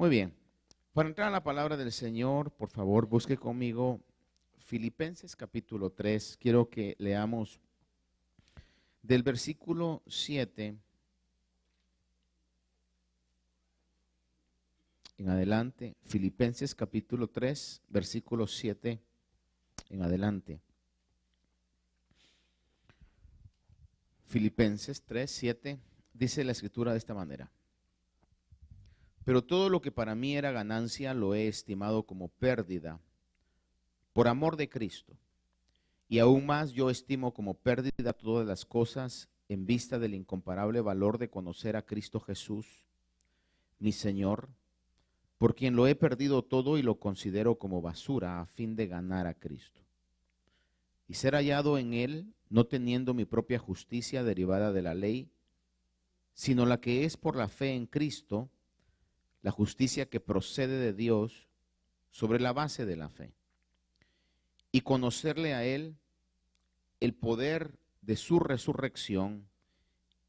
Muy bien. Para entrar a la palabra del Señor, por favor, busque conmigo Filipenses capítulo 3. Quiero que leamos del versículo 7 en adelante. Filipenses capítulo 3, versículo 7 en adelante. Filipenses 3, 7, dice la escritura de esta manera: pero todo lo que para mí era ganancia lo he estimado como pérdida por amor de Cristo. Y aún más yo estimo como pérdida todas las cosas en vista del incomparable valor de conocer a Cristo Jesús, mi Señor, por quien lo he perdido todo y lo considero como basura a fin de ganar a Cristo y ser hallado en Él, no teniendo mi propia justicia derivada de la ley, sino la que es por la fe en Cristo, la justicia que procede de Dios sobre la base de la fe, y conocerle a Él, el poder de su resurrección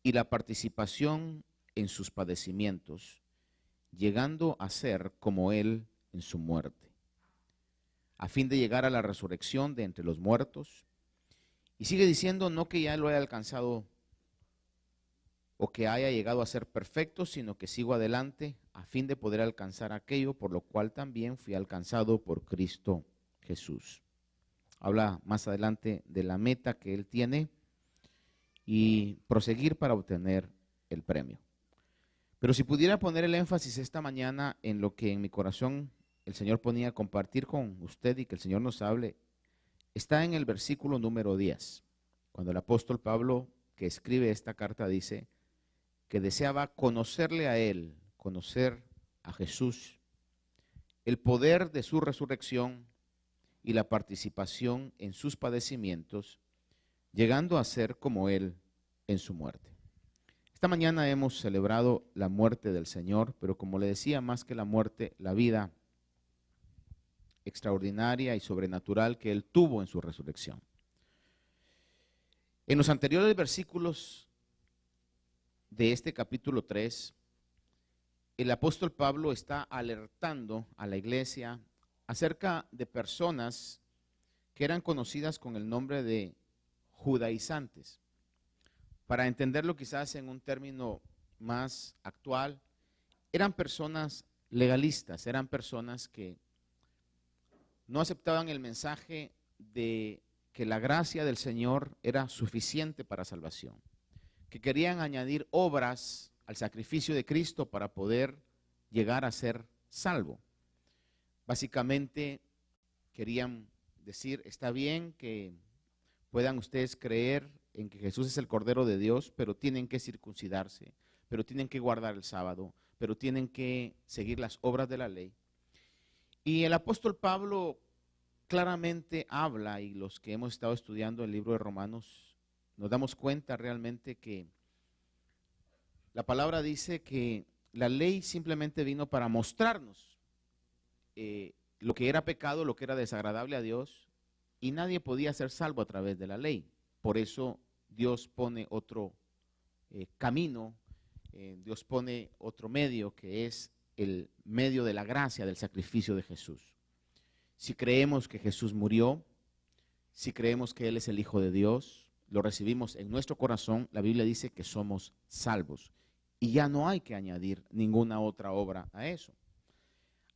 y la participación en sus padecimientos, llegando a ser como Él en su muerte, a fin de llegar a la resurrección de entre los muertos. Y sigue diciendo, no que ya lo haya alcanzado o que haya llegado a ser perfecto, sino que sigo adelante a fin de poder alcanzar aquello por lo cual también fui alcanzado por Cristo Jesús. Habla más adelante de la meta que él tiene y proseguir para obtener el premio. Pero si pudiera poner el énfasis esta mañana en lo que en mi corazón el Señor ponía a compartir con usted y que el Señor nos hable, está en el versículo número 10, cuando el apóstol Pablo, que escribe esta carta, dice que deseaba conocerle a Él, conocer a Jesús, el poder de su resurrección y la participación en sus padecimientos, llegando a ser como Él en su muerte. Esta mañana hemos celebrado la muerte del Señor, pero como le decía, más que la muerte, la vida extraordinaria y sobrenatural que Él tuvo en su resurrección. En los anteriores versículos de este capítulo 3, el apóstol Pablo está alertando a la iglesia acerca de personas que eran conocidas con el nombre de judaizantes. Para entenderlo quizás en un término más actual, eran personas legalistas, eran personas que no aceptaban el mensaje de que la gracia del Señor era suficiente para salvación, que querían añadir obras al sacrificio de Cristo para poder llegar a ser salvo. Básicamente querían decir, está bien que puedan ustedes creer en que Jesús es el Cordero de Dios, pero tienen que circuncidarse, pero tienen que guardar el sábado, pero tienen que seguir las obras de la ley. Y el apóstol Pablo claramente habla, y los que hemos estado estudiando el libro de Romanos, nos damos cuenta realmente que la palabra dice que la ley simplemente vino para mostrarnos lo que era pecado, lo que era desagradable a Dios, y nadie podía ser salvo a través de la ley. Por eso Dios pone otro camino, Dios pone otro medio, que es el medio de la gracia, del sacrificio de Jesús. Si creemos que Jesús murió, si creemos que Él es el Hijo de Dios, lo recibimos en nuestro corazón, la Biblia dice que somos salvos. Y ya no hay que añadir ninguna otra obra a eso.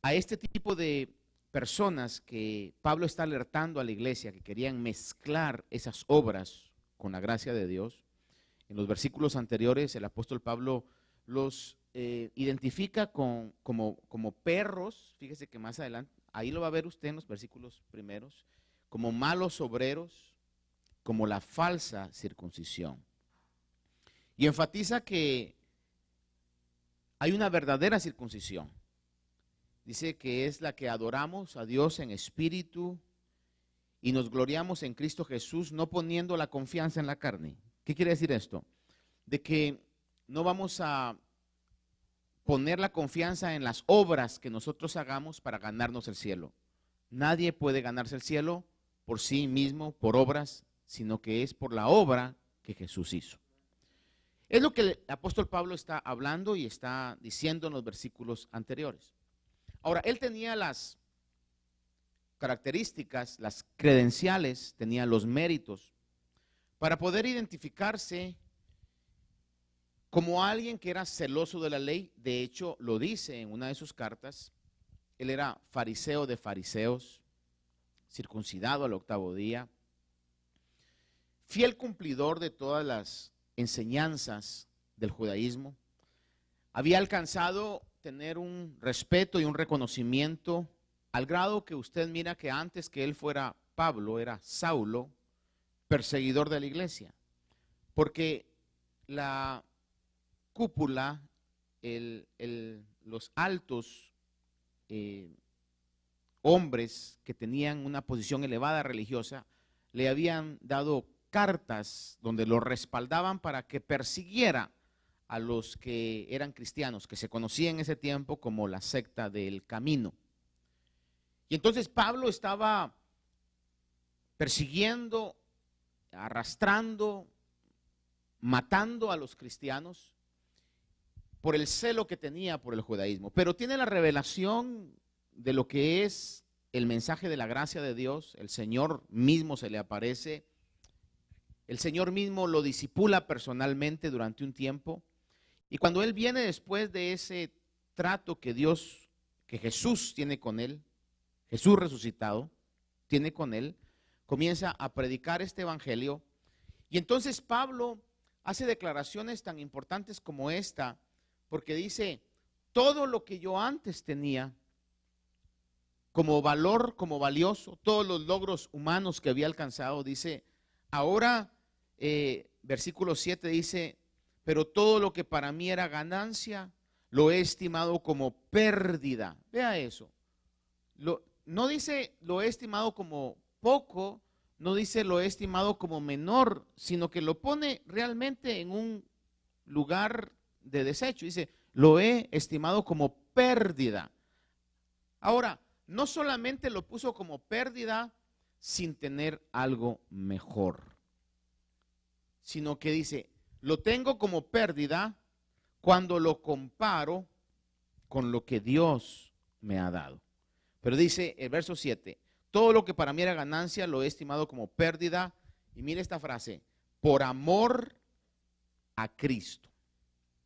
A este tipo de personas que Pablo está alertando a la iglesia, que querían mezclar esas obras con la gracia de Dios, en los versículos anteriores el apóstol Pablo los identifica como perros. Fíjese que más adelante, ahí lo va a ver usted en los versículos primeros, como malos obreros, como la falsa circuncisión. Y enfatiza que hay una verdadera circuncisión. Dice que es la que adoramos a Dios en espíritu y nos gloriamos en Cristo Jesús, no poniendo la confianza en la carne. ¿Qué quiere decir esto? De que no vamos a poner la confianza en las obras que nosotros hagamos para ganarnos el cielo. Nadie puede ganarse el cielo por sí mismo, por obras, sino que es por la obra que Jesús hizo. Es lo que el apóstol Pablo está hablando y está diciendo en los versículos anteriores. Ahora, él tenía las características, las credenciales, tenía los méritos para poder identificarse como alguien que era celoso de la ley. De hecho, lo dice en una de sus cartas. Él era fariseo de fariseos, circuncidado al 8º día, fiel cumplidor de todas las enseñanzas del judaísmo. Había alcanzado tener un respeto y un reconocimiento al grado que usted mira que antes que él fuera Pablo, era Saulo, perseguidor de la iglesia. Porque la cúpula, los altos hombres que tenían una posición elevada religiosa, le habían dado cartas donde lo respaldaban para que persiguiera a los que eran cristianos, que se conocía en ese tiempo como la secta del camino. Y entonces Pablo estaba persiguiendo, arrastrando, matando a los cristianos por el celo que tenía por el judaísmo. Pero tiene la revelación de lo que es el mensaje de la gracia de Dios. El Señor mismo se le aparece. El Señor mismo lo discipula personalmente durante un tiempo. Y cuando él viene después de ese trato que Jesús tiene con él, Jesús resucitado, tiene con él, comienza a predicar este evangelio. Y entonces Pablo hace declaraciones tan importantes como esta, porque dice, todo lo que yo antes tenía como valor, como valioso, todos los logros humanos que había alcanzado, dice, ahora, versículo 7 dice, pero todo lo que para mí era ganancia, lo he estimado como pérdida. Vea eso. No dice lo he estimado como poco, no dice lo he estimado como menor, sino que lo pone realmente en un lugar de desecho. Dice, lo he estimado como pérdida. Ahora, no solamente lo puso como pérdida sin tener algo mejor, sino que dice, lo tengo como pérdida cuando lo comparo con lo que Dios me ha dado. Pero dice el verso 7, todo lo que para mí era ganancia lo he estimado como pérdida. Y mire esta frase, por amor a Cristo.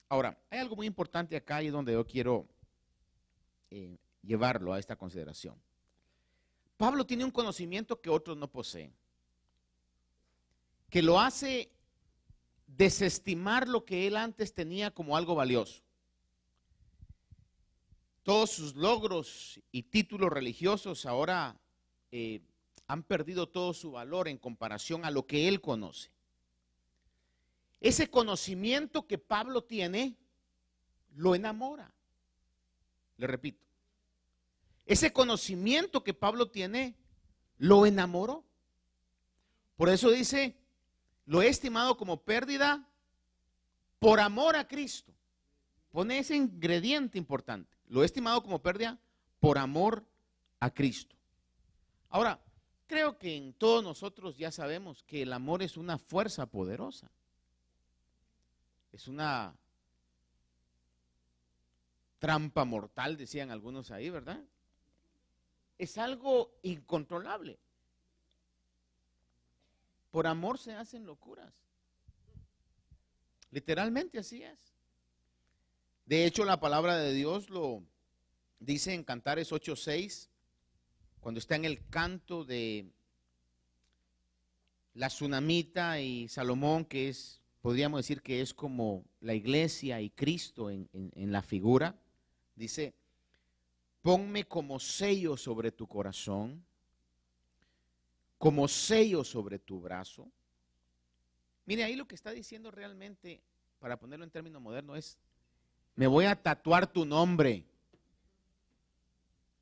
Ahora, hay algo muy importante acá y donde yo quiero llevarlo a esta consideración. Pablo tiene un conocimiento que otros no poseen, que lo hace desestimar lo que él antes tenía como algo valioso. Todos sus logros y títulos religiosos ahora han perdido todo su valor en comparación a lo que él conoce. Ese conocimiento que Pablo tiene lo enamora. Le repito, ese conocimiento que Pablo tiene lo enamoró. Por eso dice, lo he estimado como pérdida por amor a Cristo. Pone ese ingrediente importante. Lo he estimado como pérdida por amor a Cristo. Ahora, creo que en todos nosotros ya sabemos que el amor es una fuerza poderosa. Es una trampa mortal, decían algunos ahí, ¿verdad? Es algo incontrolable. Por amor se hacen locuras. Literalmente así es. De hecho, la palabra de Dios lo dice en Cantares 8:6, cuando está en el canto de la Tsunamita y Salomón, que es, podríamos decir que es como la iglesia y Cristo en la figura. Dice, ponme como sello sobre tu corazón, como sello sobre tu brazo. Mire, ahí lo que está diciendo realmente, para ponerlo en términos modernos, es, me voy a tatuar tu nombre.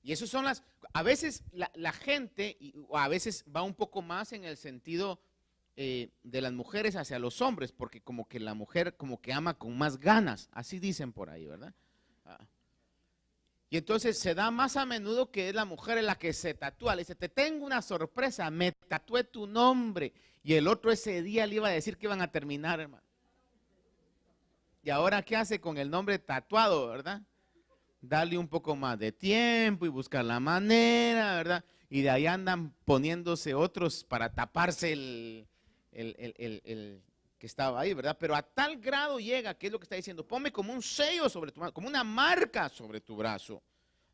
Y eso son a veces la gente, o a veces va un poco más en el sentido de las mujeres hacia los hombres, porque como que la mujer como que ama con más ganas, así dicen por ahí, ¿verdad? Y entonces se da más a menudo que es la mujer en la que se tatúa. Le dice, te tengo una sorpresa, me tatué tu nombre. Y el otro ese día le iba a decir que iban a terminar, hermano. Y ahora, ¿qué hace con el nombre tatuado, verdad? darle un poco más de tiempo y buscar la manera, ¿verdad? Y de ahí andan poniéndose otros para taparse el que estaba ahí, ¿verdad? Pero a tal grado llega, que es lo que está diciendo, ponme como un sello sobre tu mano, como una marca sobre tu brazo.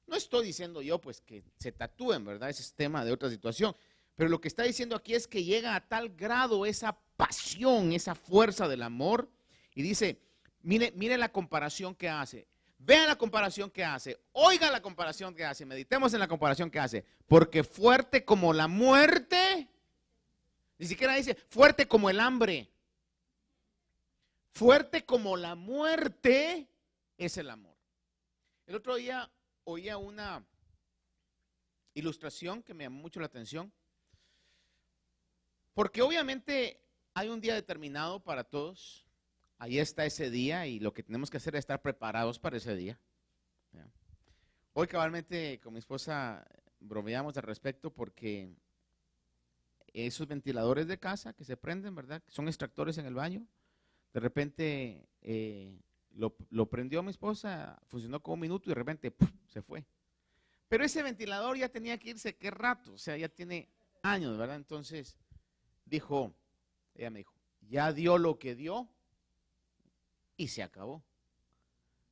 No estoy diciendo yo pues que se tatúen, ¿verdad? Ese es tema de otra situación. Pero lo que está diciendo aquí es que llega a tal grado esa pasión, esa fuerza del amor. Y dice, mire la comparación que hace. Vean la comparación que hace. Oigan la comparación que hace. Meditemos en la comparación que hace. Porque fuerte como la muerte, ni siquiera dice fuerte como el hambre. Fuerte como la muerte es el amor. El otro día oía una ilustración que me llamó mucho la atención. Porque obviamente hay un día determinado para todos. Ahí está ese día y lo que tenemos que hacer es estar preparados para ese día. Hoy cabalmente con mi esposa bromeamos al respecto porque esos ventiladores de casa que se prenden, ¿verdad? Son extractores en el baño. De repente lo prendió mi esposa, funcionó como un minuto y de repente ¡puf!, se fue. Pero ese ventilador ya tenía que irse, ¿qué rato? O sea, ya tiene años, ¿verdad? Entonces ella me dijo, ya dio lo que dio y se acabó.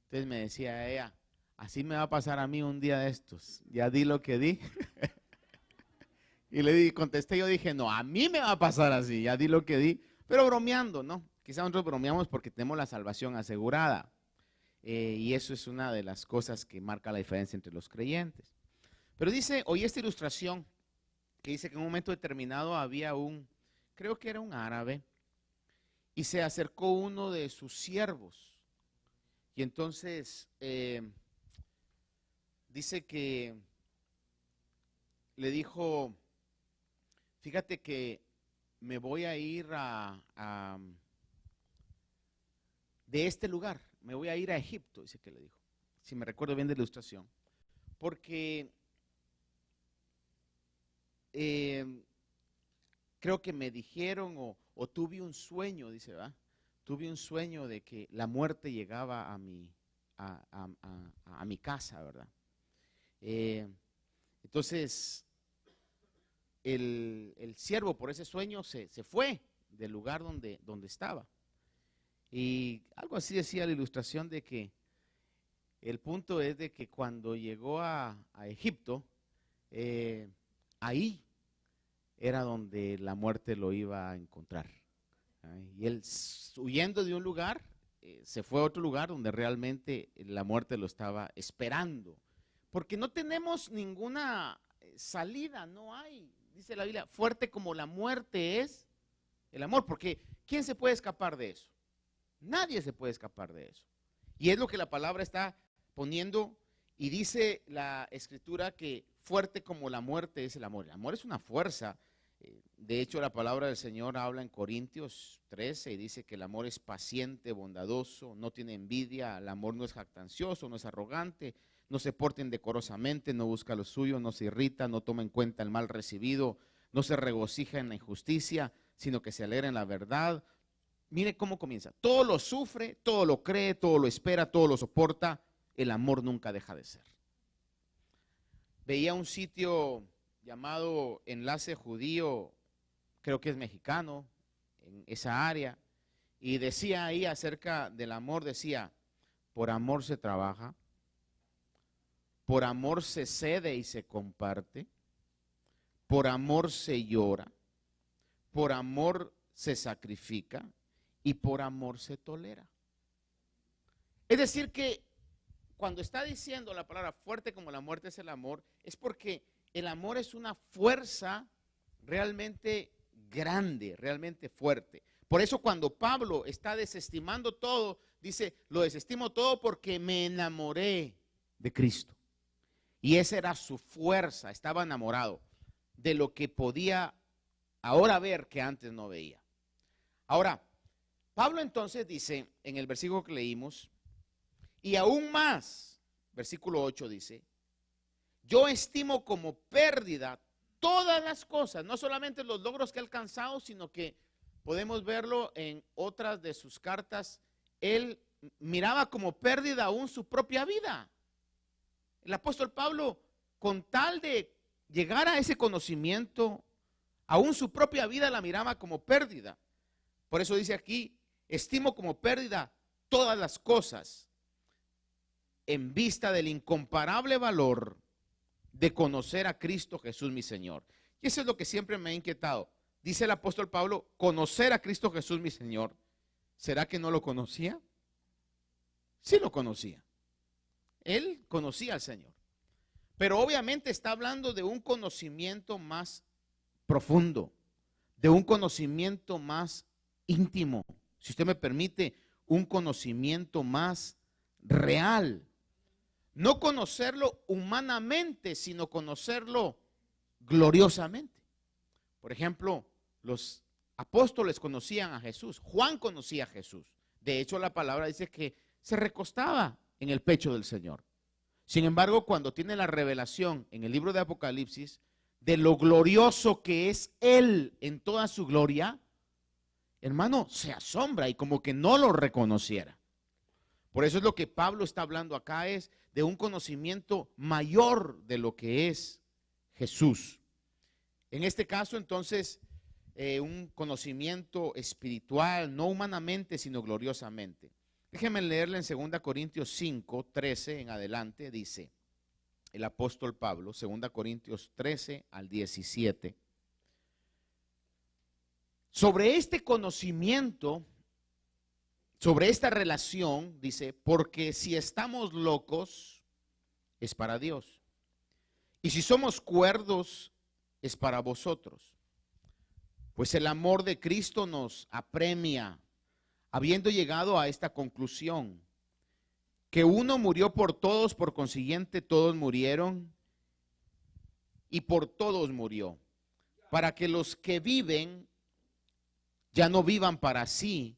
Entonces me decía ella, así me va a pasar a mí un día de estos, ya di lo que di. Y contesté, yo dije, no, a mí me va a pasar así, ya di lo que di, pero bromeando, ¿no? Quizá nosotros bromeamos porque tenemos la salvación asegurada. Y eso es una de las cosas que marca la diferencia entre los creyentes. Pero dice, oí esta ilustración que dice que en un momento determinado había creo que era un árabe, y se acercó uno de sus siervos. Y entonces dice que le dijo, fíjate que me voy a ir de este lugar, me voy a ir a Egipto, dice que le dijo, si me recuerdo bien de la ilustración, porque creo que me dijeron o tuve un sueño, dice, ¿va? Tuve un sueño de que la muerte llegaba a mi casa, ¿verdad? Entonces, el siervo por ese sueño se fue del lugar donde estaba. Y algo así decía la ilustración de que el punto es de que cuando llegó a Egipto, ahí era donde la muerte lo iba a encontrar. Y él, huyendo de un lugar, se fue a otro lugar donde realmente la muerte lo estaba esperando. Porque no tenemos ninguna salida, no hay. Dice la Biblia, fuerte como la muerte es el amor. Porque ¿quién se puede escapar de eso? Nadie se puede escapar de eso. Y es lo que la palabra está poniendo. Y dice la escritura que fuerte como la muerte es el amor. El amor es una fuerza. De hecho, la palabra del Señor habla en Corintios 13 y dice que el amor es paciente, bondadoso, no tiene envidia, el amor no es jactancioso, no es arrogante, no se porta indecorosamente, no busca lo suyo, no se irrita, no toma en cuenta el mal recibido, no se regocija en la injusticia, sino que se alegra en la verdad. Mire cómo comienza, todo lo sufre, todo lo cree, todo lo espera, todo lo soporta, el amor nunca deja de ser. Veía un sitio llamado Enlace Judío, creo que es mexicano, en esa área, y decía ahí acerca del amor, decía, por amor se trabaja, por amor se cede y se comparte, por amor se llora, por amor se sacrifica y por amor se tolera. Es decir que cuando está diciendo la palabra fuerte como la muerte es el amor, es porque el amor es una fuerza realmente grande, realmente fuerte. Por eso cuando Pablo está desestimando todo, dice, lo desestimo todo porque me enamoré de Cristo. Y esa era su fuerza, estaba enamorado de lo que podía ahora ver que antes no veía. Ahora, Pablo entonces dice en el versículo que leímos, y aún más, versículo 8 dice, yo estimo como pérdida todas las cosas, no solamente los logros que ha alcanzado, sino que podemos verlo en otras de sus cartas. Él miraba como pérdida aún su propia vida. el apóstol Pablo, con tal de llegar a ese conocimiento, aún su propia vida la miraba como pérdida. Por eso dice aquí, estimo como pérdida todas las cosas en vista del incomparable valor de conocer a Cristo Jesús mi Señor. Y eso es lo que siempre me ha inquietado. Dice el apóstol Pablo, conocer a Cristo Jesús mi Señor. ¿Será que no lo conocía? Sí lo conocía. Él conocía al Señor. Pero obviamente está hablando de un conocimiento más profundo, de un conocimiento más íntimo. Si usted me permite, un conocimiento más real. No conocerlo humanamente, sino conocerlo gloriosamente. Por ejemplo, los apóstoles conocían a Jesús. Juan conocía a Jesús. De hecho, la palabra dice que se recostaba en el pecho del Señor. Sin embargo, cuando tiene la revelación en el libro de Apocalipsis de lo glorioso que es Él en toda su gloria, hermano, se asombra y como que no lo reconociera. Por eso es lo que Pablo está hablando acá, es de un conocimiento mayor de lo que es Jesús. En este caso, entonces, un conocimiento espiritual, no humanamente, sino gloriosamente. Déjenme leerle en 2 Corintios 5, 13 en adelante, dice el apóstol Pablo, 2 Corintios 13 al 17. Sobre este conocimiento, sobre esta relación, dice, porque si estamos locos, es para Dios. Y si somos cuerdos, es para vosotros. Pues el amor de Cristo nos apremia, habiendo llegado a esta conclusión, que uno murió por todos, por consiguiente todos murieron, y por todos murió, para que los que viven ya no vivan para sí,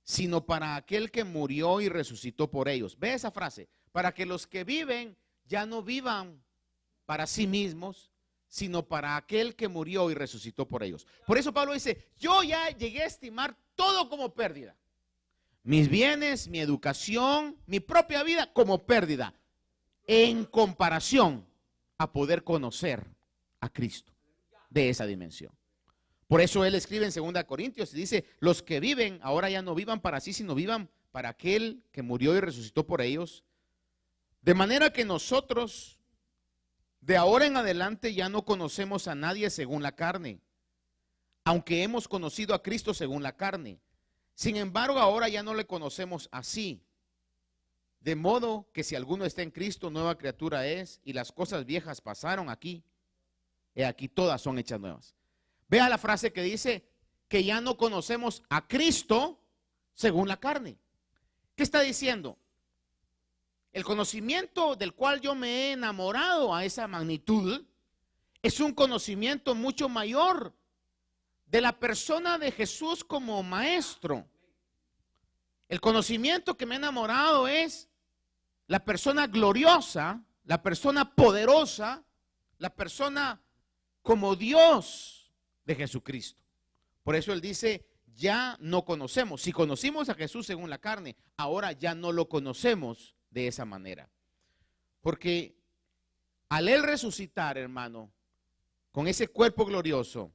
sino para aquel que murió y resucitó por ellos. Ve esa frase, para que los que viven ya no vivan para sí mismos, sino para aquel que murió y resucitó por ellos. Por eso Pablo dice, yo ya llegué a estimar todo como pérdida. Mis bienes, mi educación, mi propia vida como pérdida, en comparación a poder conocer a Cristo de esa dimensión. Por eso él escribe en 2 Corintios y dice, los que viven ahora ya no vivan para sí, sino vivan para aquel que murió y resucitó por ellos. De manera que nosotros, de ahora en adelante, ya no conocemos a nadie según la carne, aunque hemos conocido a Cristo según la carne. Sin embargo, ahora ya no le conocemos así. De modo que si alguno está en Cristo, nueva criatura es, y las cosas viejas pasaron aquí, y aquí todas son hechas nuevas. Vea la frase que dice que ya no conocemos a Cristo según la carne. ¿Qué está diciendo? El conocimiento del cual yo me he enamorado a esa magnitud es un conocimiento mucho mayor de la persona de Jesús como maestro. El conocimiento que me he enamorado es la persona gloriosa, la persona poderosa, la persona como Dios de Jesucristo. Por eso él dice, ya no conocemos. Si conocimos a Jesús según la carne, ahora ya no lo conocemos de esa manera. Porque al él resucitar, hermano, con ese cuerpo glorioso,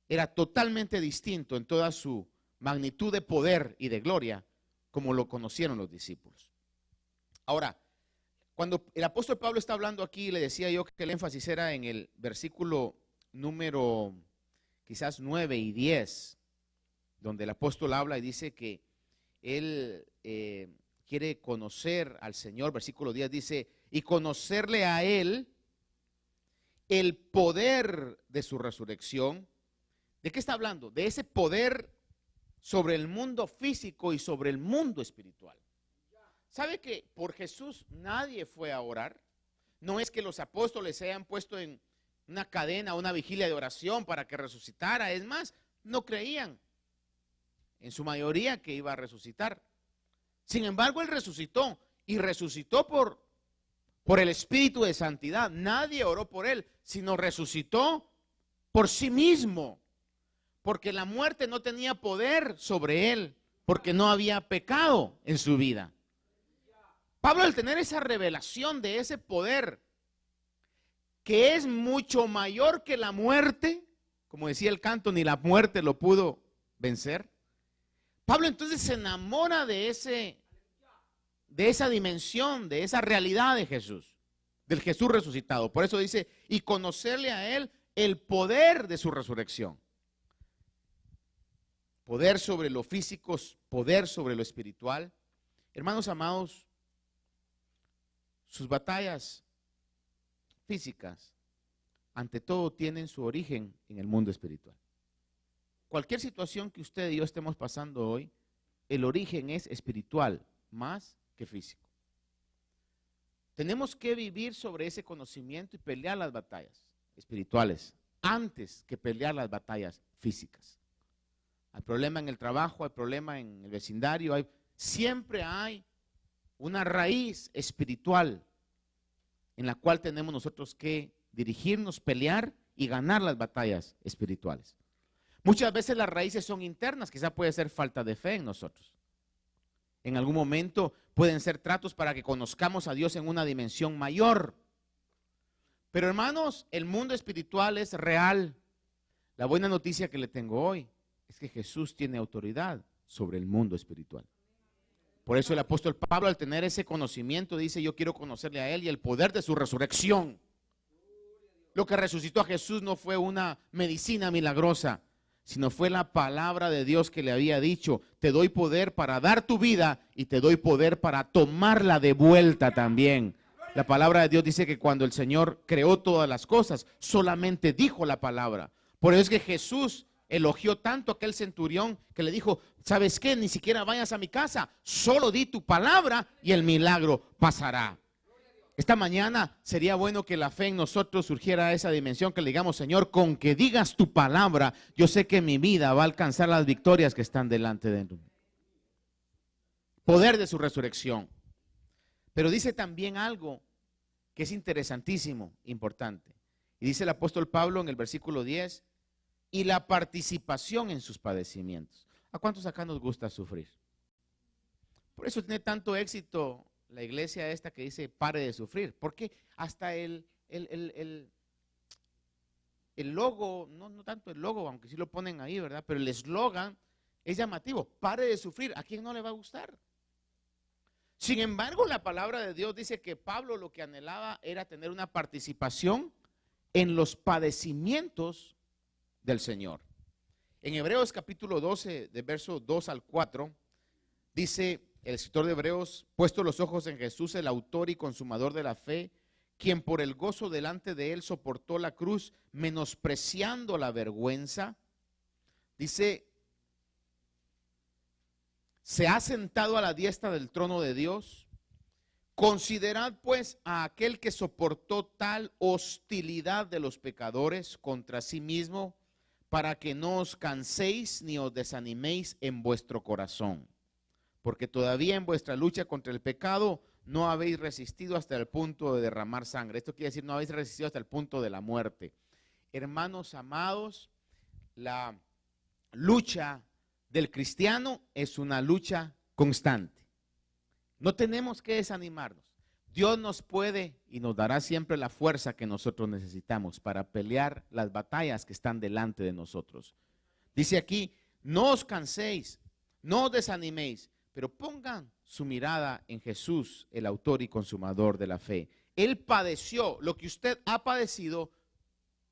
era totalmente distinto en toda su magnitud de poder y de gloria, como lo conocieron los discípulos. Ahora, cuando el apóstol Pablo está hablando aquí, le decía yo que el énfasis era en el versículo número quizás 9 y 10, donde el apóstol habla y dice que él quiere conocer al Señor. Versículo 10 dice, y conocerle a Él, el poder de su resurrección. ¿De qué está hablando? De ese poder sobre el mundo físico y sobre el mundo espiritual. ¿Sabe que por Jesús nadie fue a orar? No es que los apóstoles se hayan puesto en una cadena, una vigilia de oración para que resucitara. Es más, no creían en su mayoría que iba a resucitar. Sin embargo, él resucitó y resucitó por el Espíritu de Santidad. Nadie oró por él, sino resucitó por sí mismo, porque la muerte no tenía poder sobre él, porque no había pecado en su vida. Pablo, al tener esa revelación de ese poder que es mucho mayor que la muerte, como decía el canto, ni la muerte lo pudo vencer. Pablo entonces se enamora de esa dimensión, de esa realidad de Jesús, del Jesús resucitado. Por eso dice, y conocerle a Él el poder de su resurrección. Poder sobre lo físico, poder sobre lo espiritual. Hermanos amados, sus batallas físicas, ante todo, tienen su origen en el mundo espiritual. Cualquier situación que usted y yo estemos pasando hoy, el origen es espiritual más que físico. Tenemos que vivir sobre ese conocimiento y pelear las batallas espirituales antes que pelear las batallas físicas. Hay problema en el trabajo, hay problema en el vecindario, siempre hay una raíz espiritual en la cual tenemos nosotros que dirigirnos, pelear y ganar las batallas espirituales. Muchas veces las raíces son internas, quizá puede ser falta de fe en nosotros. En algún momento pueden ser tratos para que conozcamos a Dios en una dimensión mayor. Pero hermanos, el mundo espiritual es real. La buena noticia que le tengo hoy es que Jesús tiene autoridad sobre el mundo espiritual. Por eso el apóstol Pablo, al tener ese conocimiento, dice, yo quiero conocerle a Él y el poder de su resurrección. Lo que resucitó a Jesús no fue una medicina milagrosa, sino fue la palabra de Dios que le había dicho, te doy poder para dar tu vida y te doy poder para tomarla de vuelta también. La palabra de Dios dice que cuando el Señor creó todas las cosas, solamente dijo la palabra. Por eso es que Jesús elogió tanto a aquel centurión que le dijo, ¿sabes qué? Ni siquiera vayas a mi casa, solo di tu palabra y el milagro pasará. Esta mañana sería bueno que la fe en nosotros surgiera a esa dimensión, que le digamos, Señor, con que digas tu palabra, yo sé que mi vida va a alcanzar las victorias que están delante de mí. Poder de su resurrección. Pero dice también algo que es interesantísimo, importante. Y dice el apóstol Pablo en el versículo 10, y la participación en sus padecimientos. ¿A cuántos acá nos gusta sufrir? Por eso tiene tanto éxito la iglesia esta que dice pare de sufrir, porque hasta el logo, no tanto el logo, aunque sí lo ponen ahí, ¿verdad? Pero el eslogan es llamativo, pare de sufrir. ¿A quién no le va a gustar? Sin embargo, la palabra de Dios dice que Pablo lo que anhelaba era tener una participación en los padecimientos del Señor. En Hebreos capítulo 12, de verso 2 al 4, dice el escritor de Hebreos, puesto los ojos en Jesús, el autor y consumador de la fe, quien por el gozo delante de él soportó la cruz, menospreciando la vergüenza, dice, se ha sentado a la diestra del trono de Dios. Considerad pues a aquel que soportó tal hostilidad de los pecadores contra sí mismo, para que no os canséis ni os desaniméis en vuestro corazón. Porque todavía en vuestra lucha contra el pecado no habéis resistido hasta el punto de derramar sangre. Esto quiere decir no habéis resistido hasta el punto de la muerte. Hermanos amados, la lucha del cristiano es una lucha constante. No tenemos que desanimarnos. Dios nos puede y nos dará siempre la fuerza que nosotros necesitamos para pelear las batallas que están delante de nosotros. Dice aquí, no os canséis, no os desaniméis, pero pongan su mirada en Jesús, el autor y consumador de la fe. Él padeció lo que usted ha padecido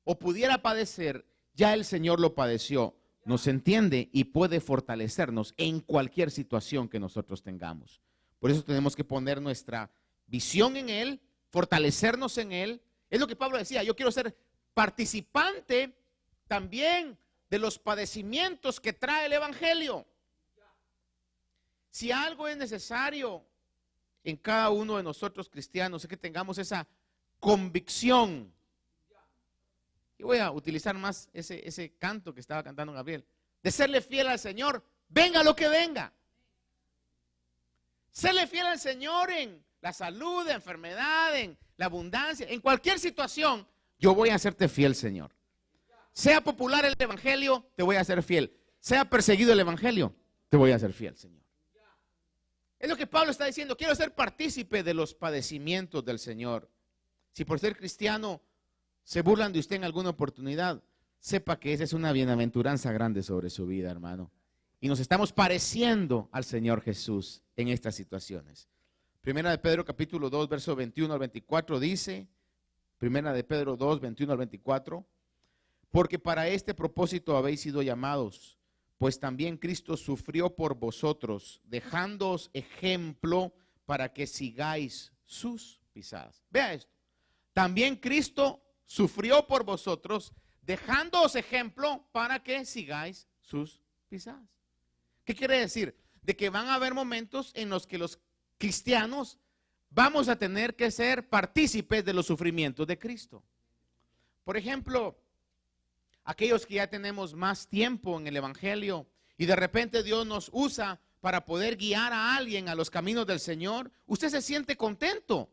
o pudiera padecer, ya el Señor lo padeció. Nos entiende y puede fortalecernos en cualquier situación que nosotros tengamos. Por eso tenemos que poner nuestra visión en Él, fortalecernos en Él. Es lo que Pablo decía, yo quiero ser participante también de los padecimientos que trae el Evangelio. Si algo es necesario en cada uno de nosotros cristianos, es que tengamos esa convicción. Y voy a utilizar más ese canto que estaba cantando Gabriel, de serle fiel al Señor, venga lo que venga. Serle fiel al Señor en la salud, en enfermedad, en la abundancia, en cualquier situación, yo voy a hacerte fiel, Señor. Sea popular el Evangelio, te voy a hacer fiel. Sea perseguido el Evangelio, te voy a hacer fiel, Señor. Es lo que Pablo está diciendo. Quiero ser partícipe de los padecimientos del Señor. Si por ser cristiano se burlan de usted en alguna oportunidad, sepa que esa es una bienaventuranza grande sobre su vida, hermano. Y nos estamos pareciendo al Señor Jesús en estas situaciones. Primera de Pedro capítulo 2, verso 21 al 24 dice, Primera de Pedro 2, 21 al 24, porque para este propósito habéis sido llamados, pues también Cristo sufrió por vosotros, dejándoos ejemplo para que sigáis sus pisadas. Vea esto. También Cristo sufrió por vosotros, dejándoos ejemplo para que sigáis sus pisadas. ¿Qué quiere decir? De que van a haber momentos en los que los cristianos vamos a tener que ser partícipes de los sufrimientos de Cristo. Por ejemplo, aquellos que ya tenemos más tiempo en el evangelio y de repente Dios nos usa para poder guiar a alguien a los caminos del Señor, usted se siente contento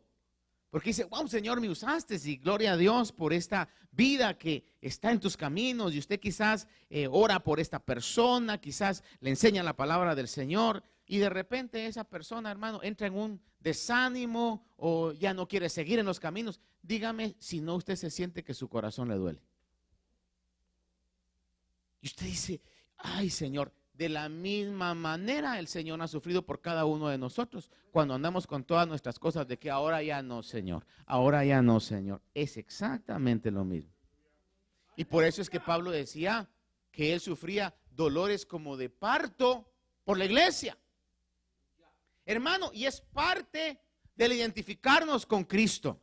porque dice, wow, Señor, me usaste y gloria a Dios por esta vida que está en tus caminos, y usted quizás ora por esta persona, quizás le enseña la palabra del Señor, y de repente esa persona, hermano, entra en un desánimo o ya no quiere seguir en los caminos. Dígame si no usted se siente que su corazón le duele. Y usted dice, ay, Señor, de la misma manera el Señor ha sufrido por cada uno de nosotros cuando andamos con todas nuestras cosas de que ahora ya no, Señor, ahora ya no, Señor. Es exactamente lo mismo. Y por eso es que Pablo decía que él sufría dolores como de parto por la iglesia. Hermano, y es parte del identificarnos con Cristo.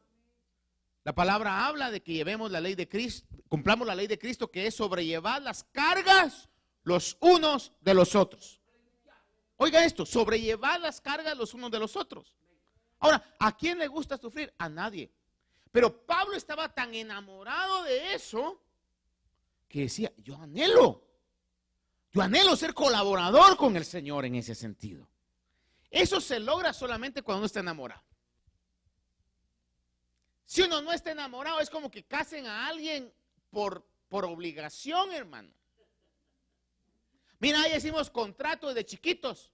La palabra habla de que llevemos la ley de Cristo, cumplamos la ley de Cristo, que es sobrellevar las cargas los unos de los otros. Oiga esto, sobrellevar las cargas los unos de los otros. Ahora, ¿a quién le gusta sufrir? A nadie. Pero Pablo estaba tan enamorado de eso que decía, yo anhelo ser colaborador con el Señor en ese sentido. Eso se logra solamente cuando uno está enamorado. Si uno no está enamorado, es como que casen a alguien por obligación, hermano. Mira, ahí hicimos contratos de chiquitos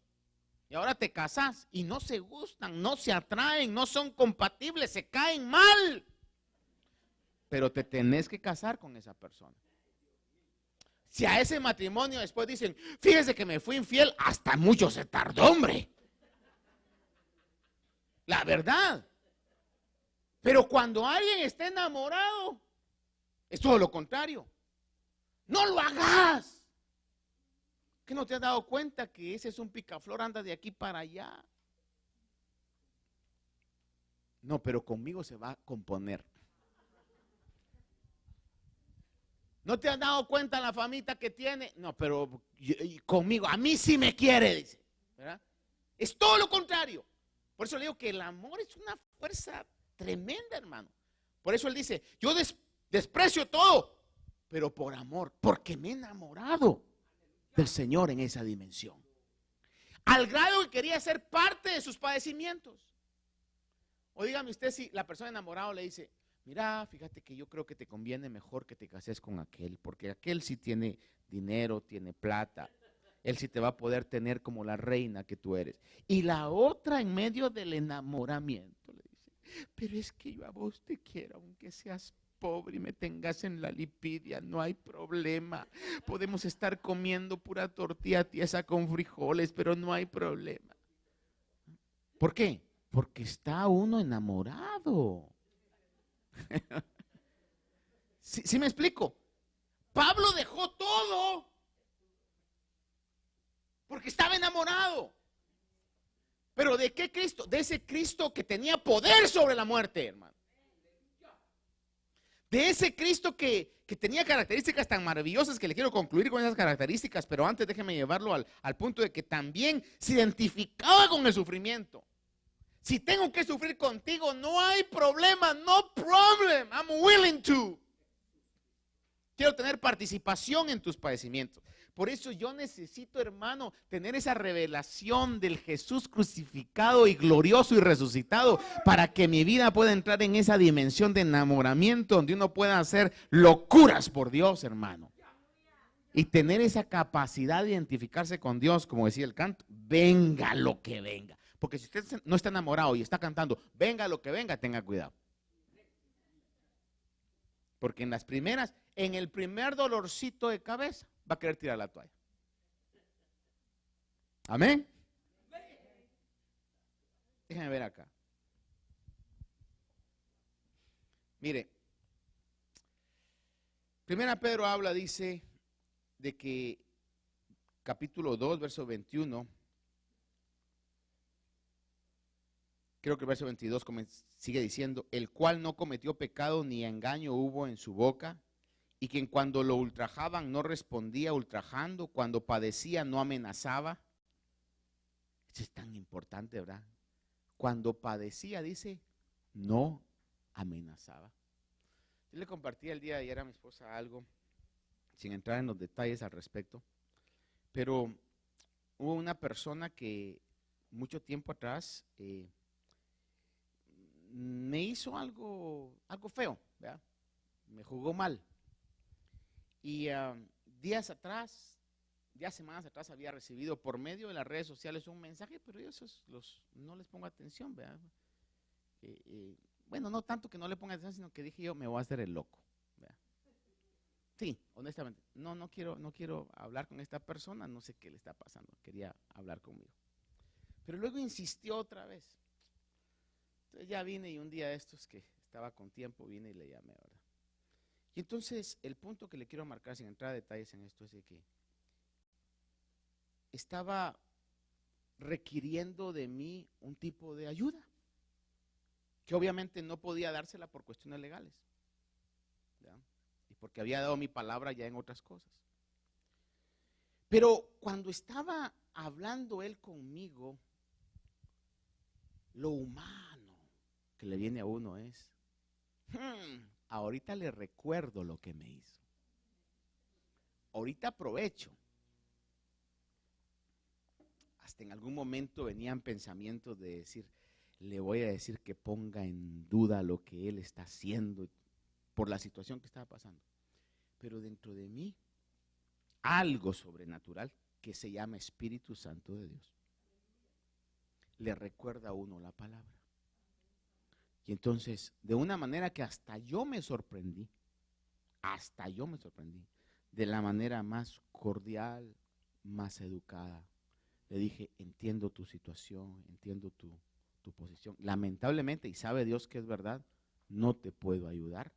y ahora te casas y no se gustan, no se atraen, no son compatibles, se caen mal. Pero te tenés que casar con esa persona. Si a ese matrimonio después dicen, fíjese que me fui infiel, hasta mucho se tardó, hombre. La verdad. Pero cuando alguien está enamorado, es todo lo contrario. No lo hagas. ¿Qué no te has dado cuenta que ese es un picaflor, anda de aquí para allá? No, pero conmigo se va a componer. ¿No te has dado cuenta la famita que tiene? No, pero conmigo, a mí sí me quiere, dice. ¿Verdad? Es todo lo contrario. Por eso le digo que el amor es una fuerza tremenda, hermano. Por eso él dice, yo desprecio todo, pero por amor, porque me he enamorado del Señor en esa dimensión. Al grado que quería ser parte de sus padecimientos. O dígame usted si la persona enamorada le dice, mira, fíjate que yo creo que te conviene mejor que te cases con aquel, porque aquel sí tiene dinero, tiene plata. Él sí te va a poder tener como la reina que tú eres. Y la otra en medio del enamoramiento le dice, pero es que yo a vos te quiero, aunque seas pobre y me tengas en la lipidia, no hay problema. Podemos estar comiendo pura tortilla tiesa con frijoles, pero no hay problema. ¿Por qué? Porque está uno enamorado. ¿Sí me explico? Pablo dejó todo porque estaba enamorado. ¿Pero de qué Cristo? De ese Cristo que tenía poder sobre la muerte, hermano. De ese Cristo que tenía características tan maravillosas, que le quiero concluir con esas características, pero antes déjeme llevarlo al punto de que también se identificaba con el sufrimiento. Si tengo que sufrir contigo, no hay problema, no problem, I'm willing to. Quiero tener participación en tus padecimientos. Por eso yo necesito, hermano, tener esa revelación del Jesús crucificado y glorioso y resucitado para que mi vida pueda entrar en esa dimensión de enamoramiento donde uno pueda hacer locuras por Dios, hermano. Y tener esa capacidad de identificarse con Dios, como decía el canto, venga lo que venga. Porque si usted no está enamorado y está cantando, venga lo que venga, tenga cuidado. Porque en las primeras, en el primer dolorcito de cabeza, va a querer tirar la toalla. Amén. Déjenme ver acá. Mire, Primera Pedro habla, dice, de que capítulo 2, verso 21, creo que el verso 22 sigue diciendo, el cual no cometió pecado ni engaño hubo en su boca, y quien cuando lo ultrajaban no respondía ultrajando, cuando padecía no amenazaba. Eso es tan importante, ¿verdad? Cuando padecía, dice, no amenazaba. Yo le compartí el día de ayer a mi esposa algo, sin entrar en los detalles al respecto, pero hubo una persona que mucho tiempo atrás me hizo algo feo, ¿verdad? Me jugó mal. Y días semanas atrás había recibido por medio de las redes sociales un mensaje, pero yo no les pongo atención, ¿verdad? Bueno, no tanto que no le ponga atención, sino que dije yo, me voy a hacer el loco, ¿verdad? Sí, honestamente, no quiero hablar con esta persona, no sé qué le está pasando, quería hablar conmigo. Pero luego insistió otra vez. Entonces ya vine y un día de estos que estaba con tiempo, vine y le llamé, ¿verdad? Y entonces el punto que le quiero marcar, sin entrar a detalles en esto, es de que estaba requiriendo de mí un tipo de ayuda, que obviamente no podía dársela por cuestiones legales, ¿ya? Y porque había dado mi palabra ya en otras cosas. Pero cuando estaba hablando él conmigo, lo humano que le viene a uno es, ahorita le recuerdo lo que me hizo. Ahorita aprovecho. Hasta en algún momento venían pensamientos de decir, le voy a decir que ponga en duda lo que él está haciendo por la situación que estaba pasando. Pero dentro de mí, algo sobrenatural que se llama Espíritu Santo de Dios, le recuerda a uno la palabra. Y entonces, de una manera que hasta yo me sorprendí, de la manera más cordial, más educada, le dije, entiendo tu situación, entiendo tu posición. Lamentablemente, y sabe Dios que es verdad, no te puedo ayudar.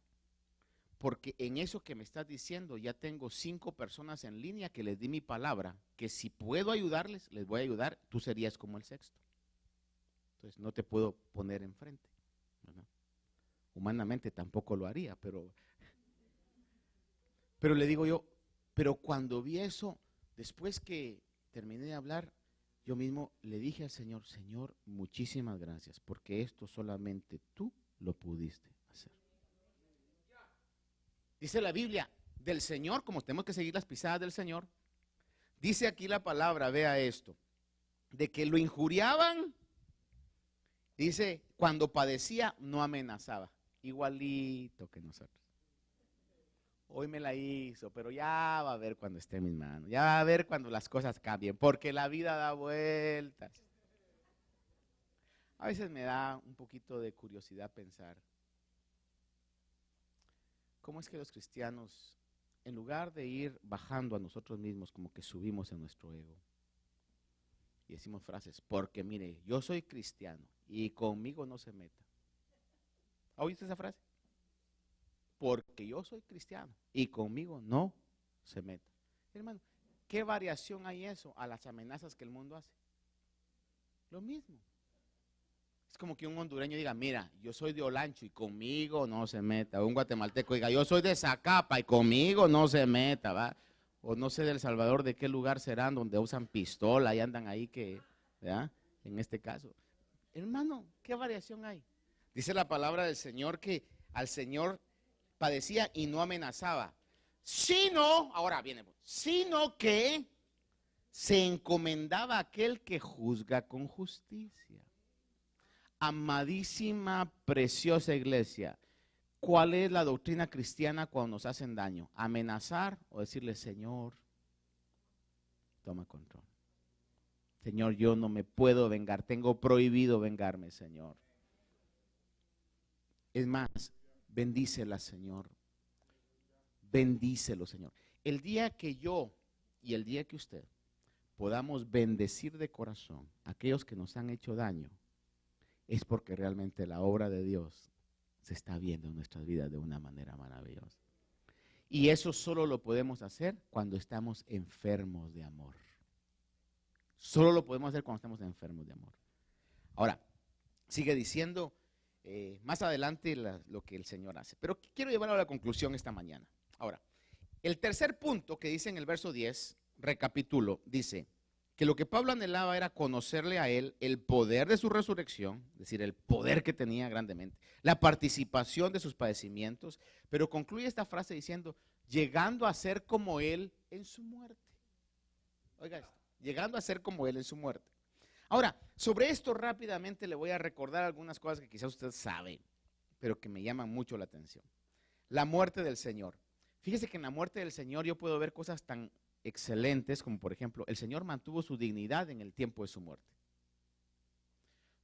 Porque en eso que me estás diciendo, ya tengo 5 personas en línea que les di mi palabra, que si puedo ayudarles, les voy a ayudar, tú serías como el sexto. Entonces no te puedo poner enfrente, ¿verdad? Humanamente tampoco lo haría, pero le digo yo, pero cuando vi eso, después que terminé de hablar, yo mismo le dije al Señor, Señor, muchísimas gracias, porque esto solamente tú lo pudiste hacer. Dice la Biblia, del Señor, como tenemos que seguir las pisadas del Señor, dice aquí la palabra, vea esto, de que lo injuriaban, dice, cuando padecía no amenazaba, igualito que nosotros. Hoy me la hizo, pero ya va a ver cuando esté en mis manos, ya va a ver cuando las cosas cambien, porque la vida da vueltas. A veces me da un poquito de curiosidad pensar, ¿cómo es que los cristianos, en lugar de ir bajando a nosotros mismos, como que subimos en nuestro ego? Y decimos frases, porque mire, yo soy cristiano y conmigo no se meta. ¿Ha oído esa frase? Porque yo soy cristiano y conmigo no se meta. Hermano, ¿qué variación hay eso a las amenazas que el mundo hace? Lo mismo. Es como que un hondureño diga, mira, yo soy de Olancho y conmigo no se meta. O un guatemalteco diga, yo soy de Zacapa y conmigo no se meta, ¿va? O no sé del Salvador de qué lugar serán donde usan pistola y andan ahí que, ¿verdad? En este caso. Hermano, ¿qué variación hay? Dice la palabra del Señor que al Señor padecía y no amenazaba, sino, ahora viene, sino que se encomendaba a aquel que juzga con justicia. Amadísima, preciosa iglesia, ¿cuál es la doctrina cristiana cuando nos hacen daño? ¿Amenazar o decirle, Señor, toma control? Señor, yo no me puedo vengar, tengo prohibido vengarme, Señor. Es más, bendícela, Señor. Bendícelo, Señor. El día que yo y el día que usted podamos bendecir de corazón a aquellos que nos han hecho daño, es porque realmente la obra de Dios se está viendo en nuestras vidas de una manera maravillosa. Y eso solo lo podemos hacer cuando estamos enfermos de amor. Solo lo podemos hacer cuando estamos enfermos de amor. Ahora, sigue diciendo más adelante lo que el Señor hace. Pero quiero llevarlo a la conclusión esta mañana. Ahora, el tercer punto que dice en el verso 10, recapitulo, dice que lo que Pablo anhelaba era conocerle a él el poder de su resurrección, es decir, el poder que tenía grandemente, la participación de sus padecimientos, pero concluye esta frase diciendo, llegando a ser como él en su muerte. Oiga esto, llegando a ser como él en su muerte. Ahora, sobre esto rápidamente le voy a recordar algunas cosas que quizás usted sabe, pero que me llaman mucho la atención. La muerte del Señor. Fíjese que en la muerte del Señor yo puedo ver cosas tan excelentes como, por ejemplo, el Señor mantuvo su dignidad en el tiempo de su muerte.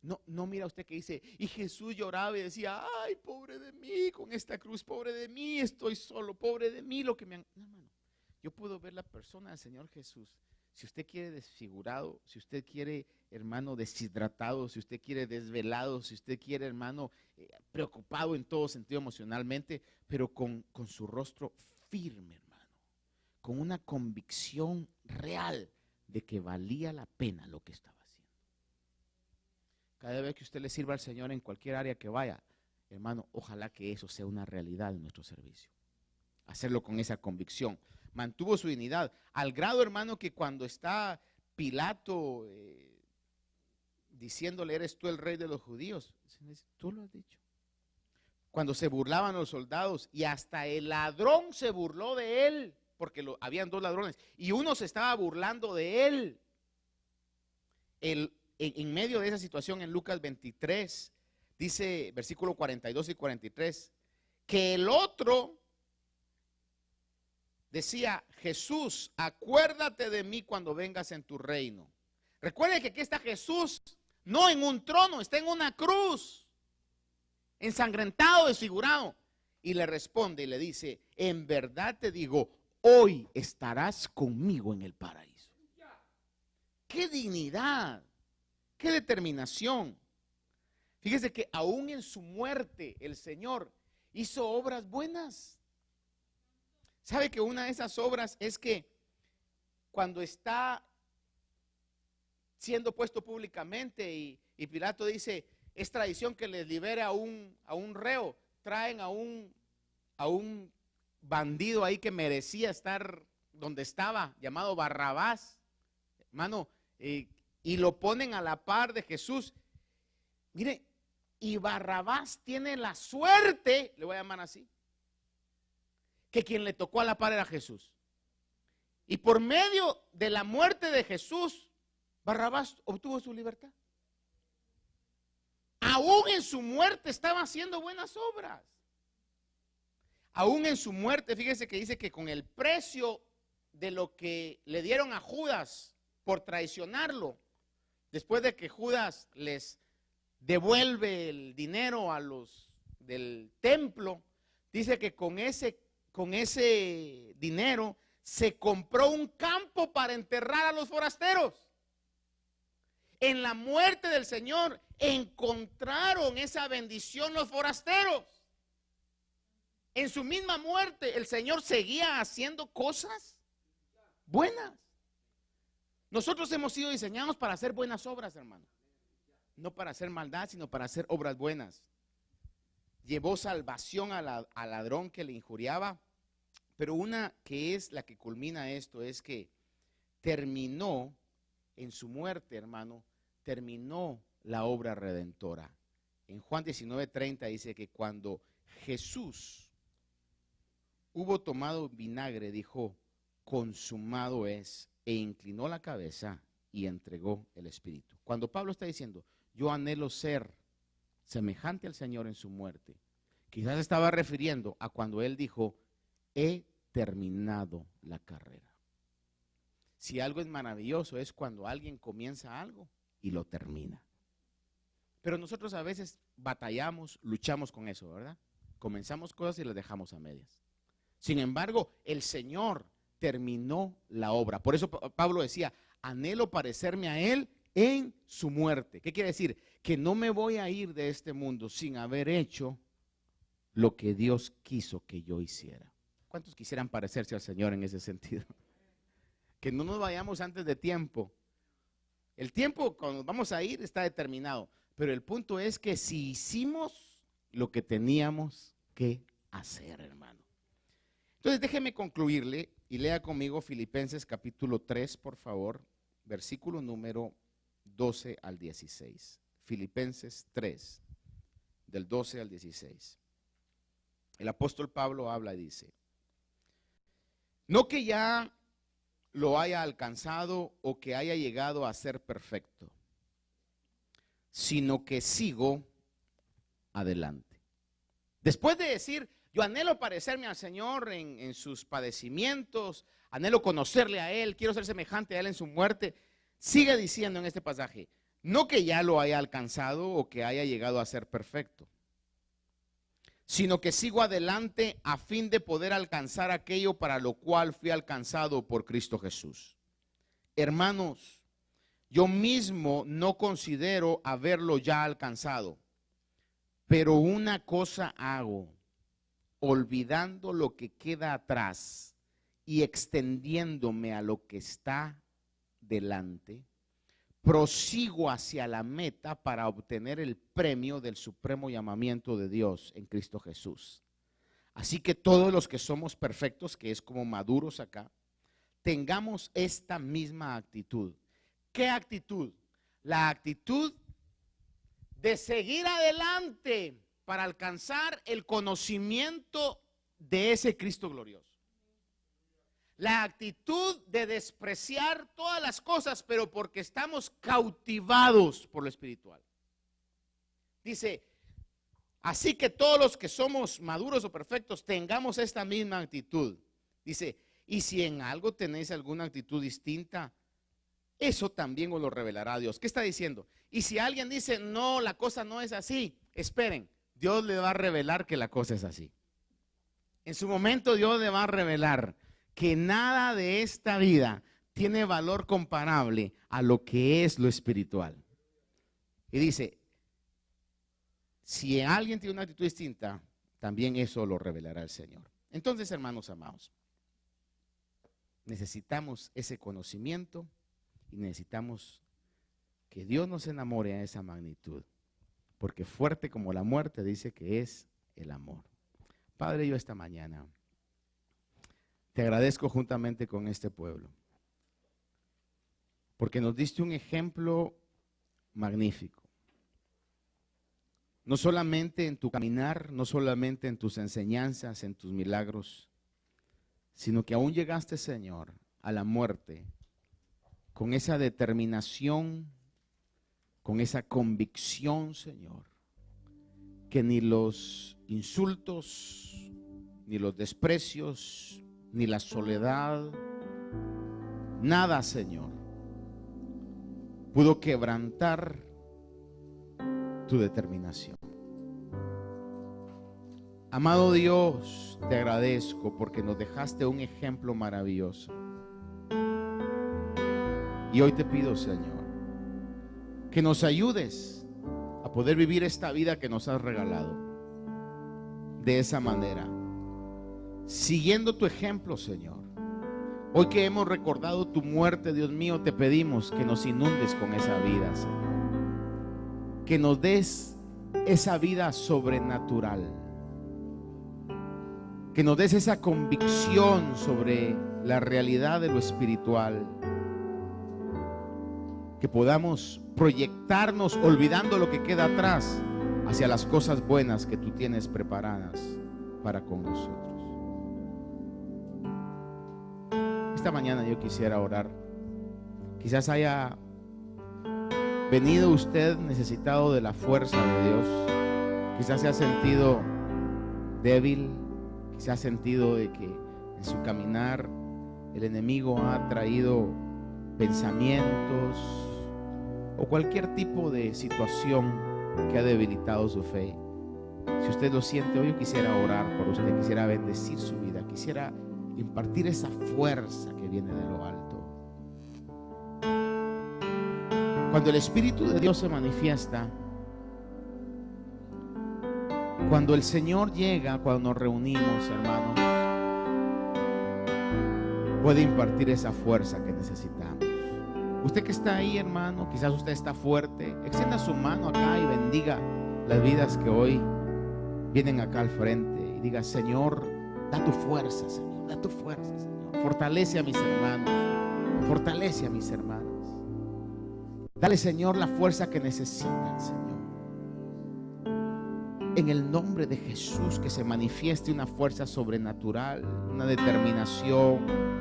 No mira usted que dice, y Jesús lloraba y decía, ay, pobre de mí con esta cruz, pobre de mí, estoy solo, pobre de mí, lo que me han... No, hermano, yo puedo ver la persona del Señor Jesús. Si usted quiere desfigurado, si usted quiere, hermano, deshidratado, si usted quiere desvelado, si usted quiere, hermano, preocupado en todo sentido emocionalmente, pero con su rostro firme, hermano, con una convicción real de que valía la pena lo que estaba haciendo. Cada vez que usted le sirva al Señor en cualquier área que vaya, hermano, ojalá que eso sea una realidad en nuestro servicio. Hacerlo con esa convicción. Mantuvo su dignidad, al grado, hermano, que cuando está Pilato diciéndole, eres tú el rey de los judíos, tú lo has dicho. Cuando se burlaban los soldados y hasta el ladrón se burló de él, porque habían dos ladrones y uno se estaba burlando de él. En medio de esa situación en Lucas 23, dice versículo 42 y 43, que el otro decía, Jesús, acuérdate de mí cuando vengas en tu reino. Recuerde que aquí está Jesús, no en un trono, está en una cruz, ensangrentado, desfigurado. Y le responde y le dice, en verdad te digo, hoy estarás conmigo en el paraíso. ¡Qué dignidad! ¡Qué determinación! Fíjese que aún en su muerte el Señor hizo obras buenas. ¿Sabe que una de esas obras es que cuando está siendo puesto públicamente y Pilato dice, es tradición que les libere a un reo, traen a un bandido ahí que merecía estar donde estaba, llamado Barrabás, hermano, y lo ponen a la par de Jesús. Mire, y Barrabás tiene la suerte, le voy a llamar así, que quien le tocó a la par era Jesús. Y por medio de la muerte de Jesús, Barrabás obtuvo su libertad. Aún en su muerte estaba haciendo buenas obras. Aún en su muerte, fíjese que dice que con el precio de lo que le dieron a Judas por traicionarlo, después de que Judas les devuelve el dinero a los del templo, dice que con ese dinero se compró un campo para enterrar a los forasteros. En la muerte del Señor encontraron esa bendición los forasteros. En su misma muerte el Señor seguía haciendo cosas buenas. Nosotros hemos sido diseñados para hacer buenas obras, hermano. No para hacer maldad, sino para hacer obras buenas. Llevó salvación al ladrón que le injuriaba, pero una que es la que culmina esto es que terminó en su muerte, hermano, terminó la obra redentora. En Juan 19:30 dice que cuando Jesús hubo tomado vinagre, dijo, consumado es, e inclinó la cabeza y entregó el espíritu. Cuando Pablo está diciendo, yo anhelo ser semejante al Señor en su muerte, quizás estaba refiriendo a cuando él dijo, he terminado la carrera. Si algo es maravilloso es cuando alguien comienza algo y lo termina. Pero nosotros a veces batallamos, luchamos con eso, ¿verdad? Comenzamos cosas y las dejamos a medias. Sin embargo, el Señor terminó la obra. Por eso Pablo decía, anhelo parecerme a Él en su muerte. ¿Qué quiere decir? Que no me voy a ir de este mundo sin haber hecho lo que Dios quiso que yo hiciera. ¿Cuántos quisieran parecerse al Señor en ese sentido? Que no nos vayamos antes de tiempo. El tiempo cuando vamos a ir está determinado, pero el punto es que si hicimos lo que teníamos que hacer, hermano. Entonces déjeme concluirle y lea conmigo Filipenses capítulo 3, por favor, versículo número 12 al 16. Filipenses 3, del 12 al 16. El apóstol Pablo habla y dice, no que ya lo haya alcanzado o que haya llegado a ser perfecto, sino que sigo adelante. Después de decir, yo anhelo parecerme al Señor en sus padecimientos, anhelo conocerle a Él, quiero ser semejante a Él en su muerte, sigue diciendo en este pasaje, no que ya lo haya alcanzado o que haya llegado a ser perfecto, sino que sigo adelante a fin de poder alcanzar aquello para lo cual fui alcanzado por Cristo Jesús. Hermanos, yo mismo no considero haberlo ya alcanzado, pero una cosa hago, olvidando lo que queda atrás y extendiéndome a lo que está delante, prosigo hacia la meta para obtener el premio del supremo llamamiento de Dios en Cristo Jesús. Así que todos los que somos perfectos, que es como maduros acá, tengamos esta misma actitud. ¿Qué actitud? La actitud de seguir adelante para alcanzar el conocimiento de ese Cristo glorioso. La actitud de despreciar todas las cosas, pero porque estamos cautivados por lo espiritual. Dice, así que todos los que somos maduros o perfectos tengamos esta misma actitud. Dice, y si en algo tenéis alguna actitud distinta, eso también os lo revelará Dios. ¿Qué está diciendo? Y si alguien dice, no, la cosa no es así, esperen, Dios le va a revelar que la cosa es así. En su momento Dios le va a revelar que nada de esta vida tiene valor comparable a lo que es lo espiritual. Y dice, si alguien tiene una actitud distinta, también eso lo revelará el Señor. Entonces, hermanos amados, necesitamos ese conocimiento y necesitamos que Dios nos enamore a esa magnitud, porque fuerte como la muerte dice que es el amor. Padre, yo esta mañana te agradezco juntamente con este pueblo, porque nos diste un ejemplo magnífico. No solamente en tu caminar, no solamente en tus enseñanzas, en tus milagros, sino que aún llegaste, Señor, a la muerte con esa determinación, con esa convicción, Señor, que ni los insultos, ni los desprecios, ni la soledad, nada, Señor, pudo quebrantar tu determinación. Amado Dios, te agradezco porque nos dejaste un ejemplo maravilloso. Y hoy te pido, Señor, que nos ayudes a poder vivir esta vida que nos has regalado de esa manera, siguiendo tu ejemplo, Señor. Hoy que hemos recordado tu muerte, Dios mío, te pedimos que nos inundes con esa vida, Señor. Que nos des esa vida sobrenatural. Que nos des esa convicción sobre la realidad de lo espiritual. Que podamos proyectarnos olvidando lo que queda atrás hacia las cosas buenas que tú tienes preparadas para con nosotros. Esta mañana yo quisiera orar. Quizás haya venido usted necesitado de la fuerza de Dios. Quizás se ha sentido débil. Quizás ha sentido de que en su caminar el enemigo ha traído pensamientos o cualquier tipo de situación que ha debilitado su fe. Si usted lo siente hoy, yo quisiera orar por usted, quisiera bendecir su vida, quisiera impartir esa fuerza que viene de lo alto. Cuando el Espíritu de Dios se manifiesta, cuando el Señor llega, cuando nos reunimos, hermanos, puede impartir esa fuerza que necesitamos. Usted que está ahí, hermano, quizás usted está fuerte, extienda su mano acá y bendiga las vidas que hoy vienen acá al frente y diga: Señor, da tu fuerza, Señor, da tu fuerza, Señor. Fortalece a mis hermanos, fortalece a mis hermanas. Dale, Señor, la fuerza que necesitan, Señor. En el nombre de Jesús, que se manifieste una fuerza sobrenatural, una determinación.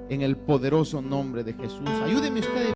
En el poderoso nombre de Jesús. Ayúdeme usted.